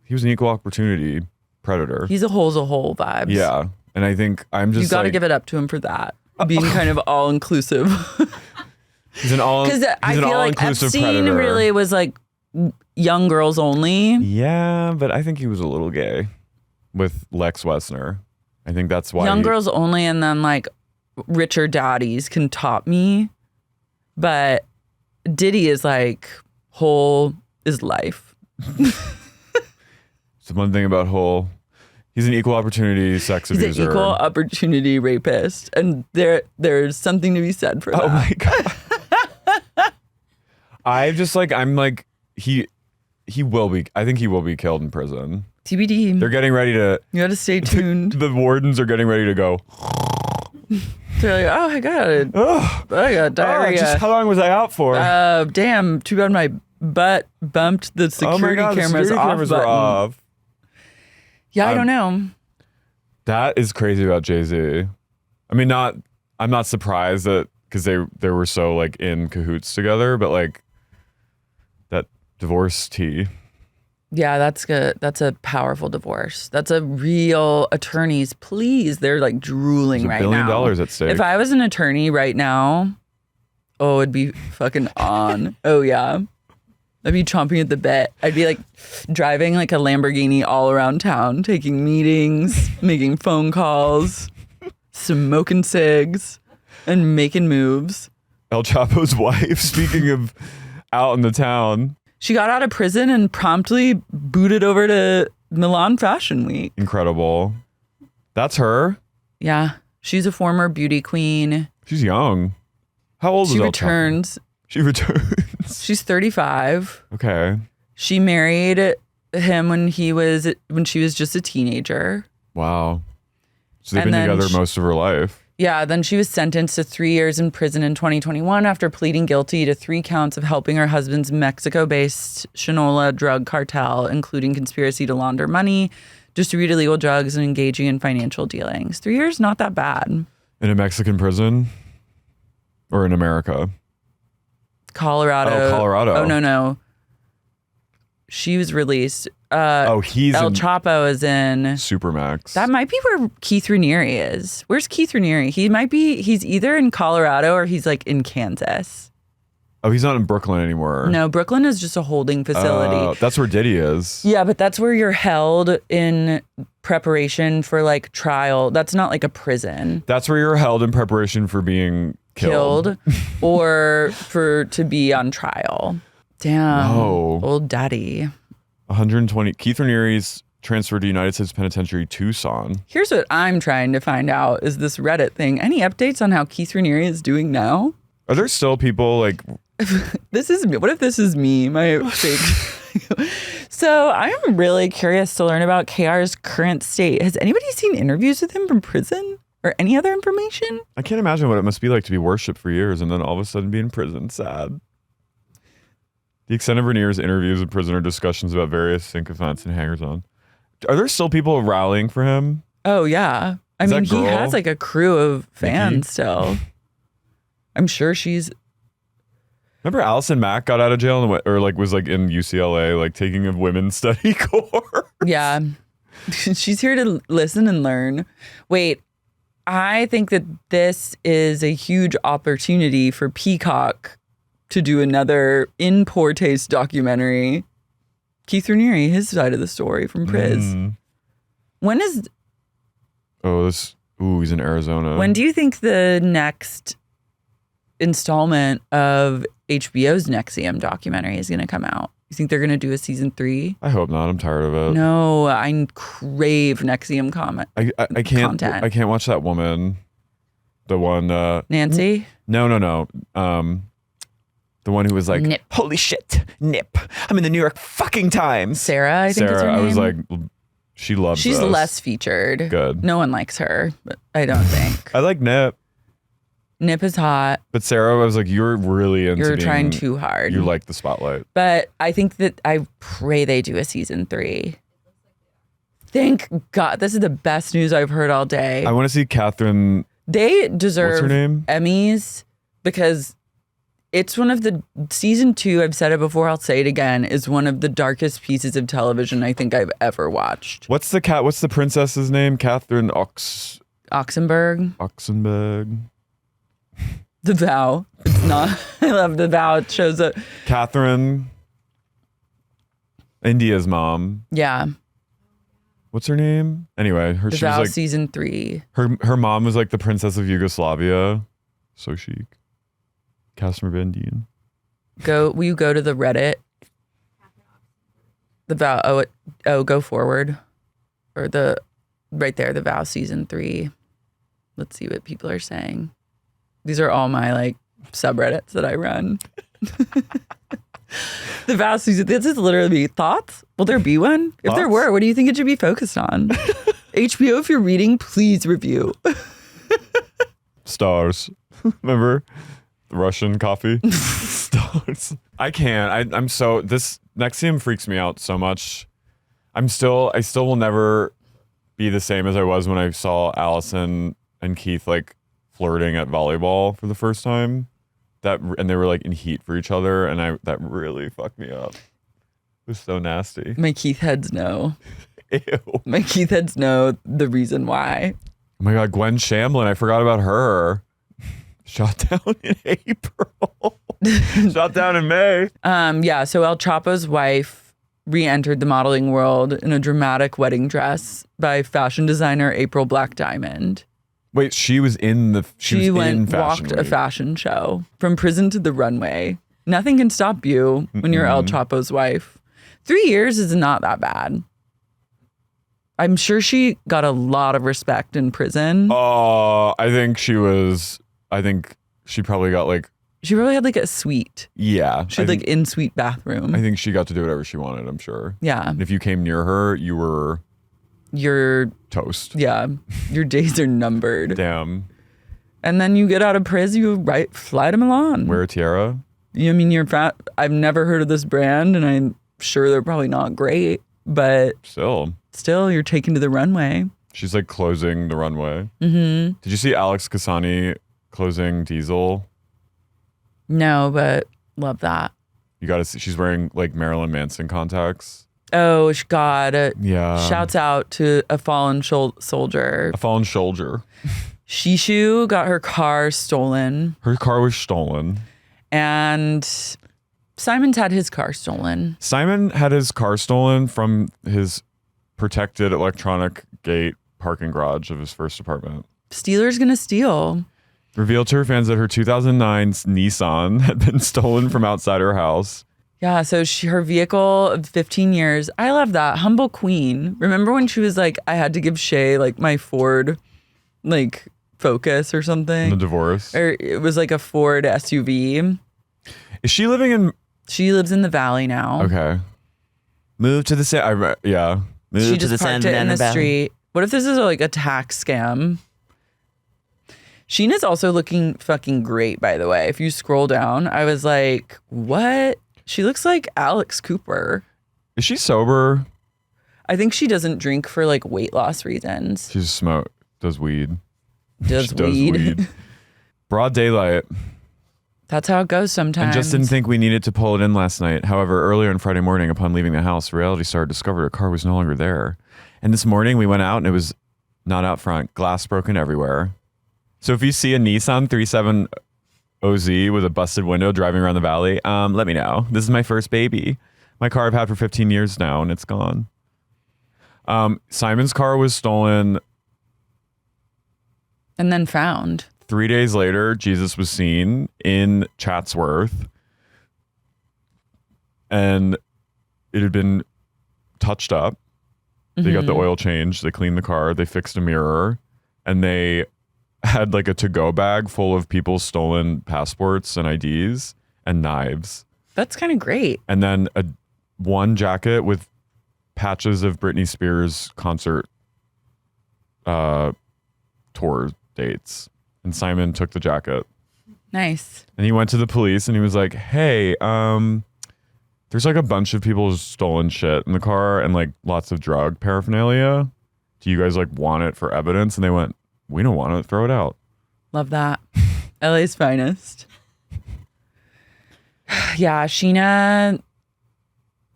was an equal opportunity predator. He's a hole vibes. Yeah. And I think I'm just You got to like, give it up to him for that. Being kind of all inclusive. he's an all Because I feel like all-inclusive Epstein predator. really was like young girls only. Yeah, but I think he was a little gay with Lex Wessner. I think that's why Young girls only, and then like richer daddies can top me. But Diddy is like whole is life. So one thing about Hole, he's an equal opportunity sex He's abuser. an equal opportunity rapist, and there's something to be said for that. Oh my god. I'm like he will be. I think he will be killed in prison. TBD. They're getting ready to. You got to stay tuned. The wardens are getting ready to go. They're like, oh, I got Oh, diarrhea. how long was I out for? Damn, too bad my but bumped the security the cameras security off cameras were button. off. Yeah, I don't know. That is crazy about Jay-Z. I mean, I'm not surprised that because they were so like in cahoots together, but like that divorce tea. Yeah, that's good. That's a powerful divorce. That's a real attorneys. Please, they're like drooling right now. $1 billion at stake. If I was an attorney right now, it'd be fucking on. Oh yeah, I'd be chomping at the bit. I'd be like driving like a Lamborghini all around town, taking meetings, making phone calls, smoking cigs, and making moves. El Chapo's wife, speaking of out in the town. She got out of prison and promptly booted over to Milan Fashion Week. Incredible. That's her. Yeah. She's a former beauty queen. She's young. How old is El Chapo? She returns. She's 35. Okay. She married him when she was just a teenager. Wow. So they've And been then together most of her life. Yeah, then she was sentenced to 3 years in prison in 2021 after pleading guilty to 3 counts of helping her husband's Mexico-based Scheana drug cartel, including conspiracy to launder money, distribute illegal drugs, and engaging in financial dealings. 3 years, not that bad. In a Mexican prison? Or in America? Colorado. Oh, Colorado. Oh, no. She was released. He's El in Chapo is in Supermax. That might be where Keith Raniere is. Where's Keith Raniere? He's either in Colorado or he's like in Kansas. Oh, he's not in Brooklyn anymore. No, Brooklyn is just a holding facility. That's where Diddy is. Yeah, but that's where you're held in preparation for like trial. That's not like a prison. That's where you're held in preparation for being killed. Or to be on trial. Damn. Whoa. Old daddy. 120. Keith Raniere's transferred to United States Penitentiary Tucson. Here's what I'm trying to find out is this Reddit thing. Any updates on how Keith Raniere is doing now? Are there still people like... What if this is me, my fake? So I'm really curious to learn about KR's current state. Has anybody seen interviews with him from prison or any other information? I can't imagine what it must be like to be worshipped for years and then all of a sudden be in prison. Sad. The extent of Raniere's interviews in prison are discussions about various sycophants and hangers-on. Are there still people rallying for him? Oh, yeah. I mean, he has like a crew of fans still. I'm sure she's... Remember Allison Mack got out of jail and was like in UCLA, like taking a women's study course? Yeah. She's here to listen and learn. Wait, I think that this is a huge opportunity for Peacock to do another in poor taste documentary. Keith Raniere, his side of the story from Priz. When is... he's in Arizona. When do you think the next installment of HBO's NXIVM documentary is going to come out? You think they're going to do a season 3? I hope not. I'm tired of it. No, I crave NXIVM I can't. content. I can't watch that woman. The one. Nancy? No. The one who was like, Nip. holy shit, Nip. I'm in the New York fucking Times. Sarah, I think is her name. I was like, she loves She's this. less featured. Good. No one likes her, but I don't think. I like Nip. Nip is hot. But Sarah, I was like, you're really into You're trying too hard. You like the spotlight. But I think that I pray they do a season 3. Thank God. This is the best news I've heard all day. I want to see Catherine. They deserve What's her name? Emmys because it's one of the season 2. I've said it before. I'll say it again. Is one of the darkest pieces of television I think I've ever watched. What's the princess's name? Catherine Oxenberg. The Vow. It's not. I love The Vow. It shows up. Catherine. India's mom. Yeah. What's her name? Anyway, The she was Vow like season 3. her mom was like the princess of Yugoslavia. So chic. Casper Van Dien. Will you go to the Reddit? The Vow. Go forward. Or right there, The Vow season 3. Let's see what people are saying. These are all my like subreddits that I run. The Vow season. This is literally thoughts. Will there be one? If there were, what do you think it should be focused on? HBO, if you're reading, please review. Stars. Remember the Russian coffee? Stars. I can't. I'm so this Nexium freaks me out so much. I still will never be the same as I was when I saw Allison and Keith like flirting at volleyball for the first time. And they were like in heat for each other, and that really fucked me up. It was so nasty. My Keith heads know. Ew. My Keith heads know the reason why. Oh my God, Gwen Shamblin, I forgot about her. Shot down in April. Shot down in May. Yeah, so El Chapo's wife re-entered the modeling world in a dramatic wedding dress by fashion designer April Black Diamond. Wait, she was in the walked a fashion show from prison to the runway. Nothing can stop you when you're El Chapo's wife. 3 years is not that bad. I'm sure she got a lot of respect in prison. Oh, I think she probably got like... She probably had like a suite. Yeah. She had like in-suite bathroom. I think she got to do whatever she wanted, I'm sure. Yeah. And if you came near her, you're toast. Yeah. Your days are numbered. Damn. And then you get out of prison, you fly to Milan. Wear a tiara? I mean, you're fat. I've never heard of this brand, and I'm sure they're probably not great, but still, you're taken to the runway. She's like closing the runway. Mm-hmm. Did you see Alex Kasani closing Diesel? No, but love that. You got to see. She's wearing like Marilyn Manson contacts. Oh, God. Yeah. Shouts out to a fallen soldier. A fallen soldier. Shishu got her car stolen. Her car was stolen. And Simon's had his car stolen. Simon had his car stolen from his protected electronic gate parking garage of his first apartment. Stealer's gonna steal. Revealed to her fans that her 2009 Nissan had been stolen from outside her house. Yeah, so her vehicle of 15 years. I love that. Humble queen. Remember when she was like, I had to give Shay like my Ford like Focus or something? The divorce? Or it was like a Ford SUV. Is she living in... She lives in the Valley now. Okay. Move to the... yeah. Move she to just the parked it in the street. What if this is like a tax scam? Scheana's also looking fucking great, by the way. If you scroll down, I was like, what? She looks like Alex Cooper. Is she sober? I think she doesn't drink for like weight loss reasons. She just does weed. Does weed. Broad daylight. That's how it goes sometimes. I just didn't think we needed to pull it in last night. However, earlier on Friday morning, upon leaving the house, Reality Star discovered her car was no longer there. And this morning we went out and it was not out front. Glass broken everywhere. So if you see a Nissan 37 OZ with a busted window driving around the valley, let me know. This is my first baby. My car I've had for 15 years now and it's gone. Simon's car was stolen. And then found. 3 days later, Jesus was seen in Chatsworth. And it had been touched up. They got the oil changed. They cleaned the car. They fixed a mirror. And they had like a to-go bag full of people's stolen passports and IDs and knives. That's kind of great. And then one jacket with patches of Britney Spears concert tour dates. And Simon took the jacket. Nice. And he went to the police and he was like, hey, there's like a bunch of people's stolen shit in the car and like lots of drug paraphernalia. Do you guys like want it for evidence? And they went, we don't want it. Throw it out. Love that. LA's finest. Yeah, Scheana,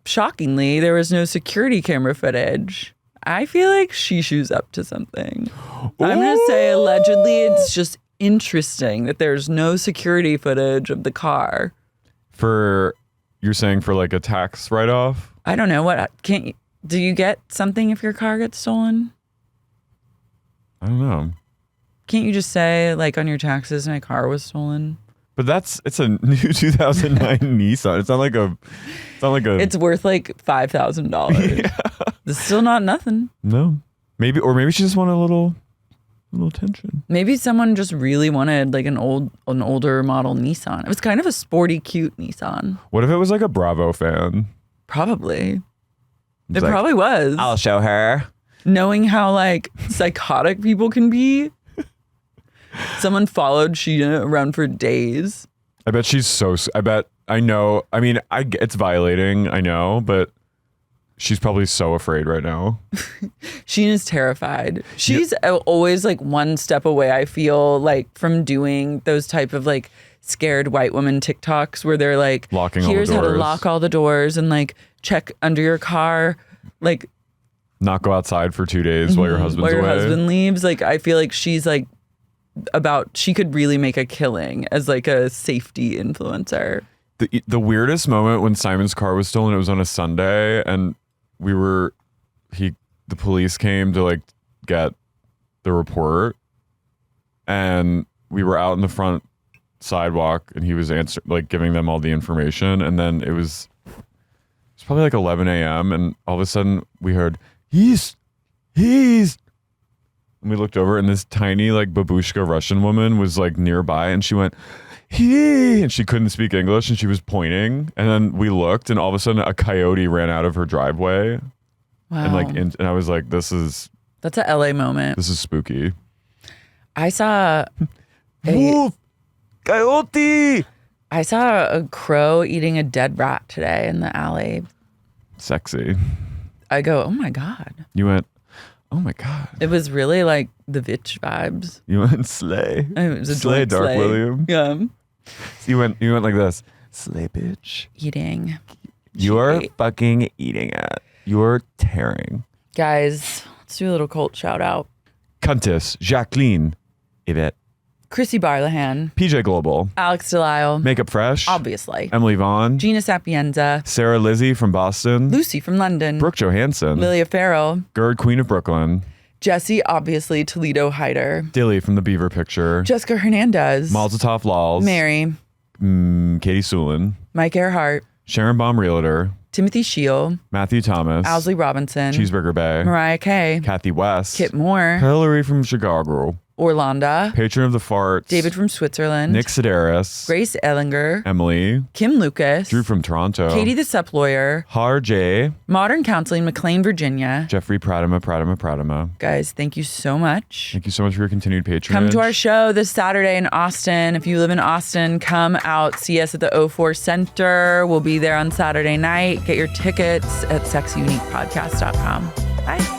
shockingly, there was no security camera footage. I feel like Shishu's up to something. I'm going to say allegedly it's just interesting that there's no security footage of the car. You're saying for like a tax write-off? I don't know. Do you get something if your car gets stolen? I don't know. Can't you just say like on your taxes my car was stolen? But it's a new 2009 Nissan. It's not like a. It's worth like $5,000. Yeah. It's still not nothing. No, maybe she just wanted a little attention. Maybe someone just really wanted like an older model Nissan. It was kind of a sporty, cute Nissan. What if it was like a Bravo fan? Probably. It probably was. I'll show her. Knowing how like psychotic people can be. Someone followed Scheana around for days. I bet she's I bet I know. I mean, it's violating. I know, but she's probably so afraid right now. Scheana's terrified. She's always like one step away, I feel like, from doing those type of like scared white woman TikToks where they're like, Locking all the here's how to doors. lock all the doors and like check under your car, like Not go outside for 2 days while your husband's while your away. husband leaves. Like, I feel like she's like she could really make a killing as like a safety influencer. The weirdest moment when Simon's car was stolen, it was on a Sunday, and the police came to like get the report, and we were out in the front sidewalk, and he was giving them all the information, and then it was probably like 11 a.m. and all of a sudden we heard he's and we looked over, and this tiny like babushka Russian woman was like nearby, and she went and she couldn't speak English, and she was pointing, and then we looked, and all of a sudden a coyote ran out of her driveway. Wow. And like, and I was like, that's a LA moment. This is spooky. I saw Wolf, coyote. I saw a crow eating a dead rat today in the alley. Sexy. I go, oh my God. You went, oh my God. It was really like the Vitch vibes. You went slay. It was a Slay, joint Dark slay. William. Yeah. You went like this. Slay, bitch. Eating. You're Gee. fucking eating it. You're tearing. Guys, let's do a little cult shout out. Countess, Jacqueline, Yvette, Chrissy Barlahan, PJ Global, Alex Delisle, Makeup Fresh, obviously, Emily Vaughn, Gina Sapienza, Sarah Lizzie from Boston, Lucy from London, Brooke Johansson, Lilia Farrell, Gerd Queen of Brooklyn, Jesse, obviously, Toledo Hyder, Dilly from the Beaver Picture, Jessica Hernandez, Malzatov Lals, Mary, Katie Sulin, Mike Earhart, Sharon Baum Realtor, Timothy Shield, Matthew Thomas, Owsley Robinson, Cheeseburger Bay, Mariah Kay, Kathy West, Kit Moore, Hillary from Chicago, Orlando, Patron of the Farts, David from Switzerland, Nick Sedaris, Grace Ellinger, Emily, Kim Lucas, Drew from Toronto, Katie the Sup Lawyer, Har J, Modern Counseling, McLean, Virginia. Jeffrey Pradama. Guys, thank you so much. Thank you so much for your continued patronage. Come to our show this Saturday in Austin. If you live in Austin, come out, see us at the O4 Center. We'll be there on Saturday night. Get your tickets at sexyuniquepodcast.com. Bye.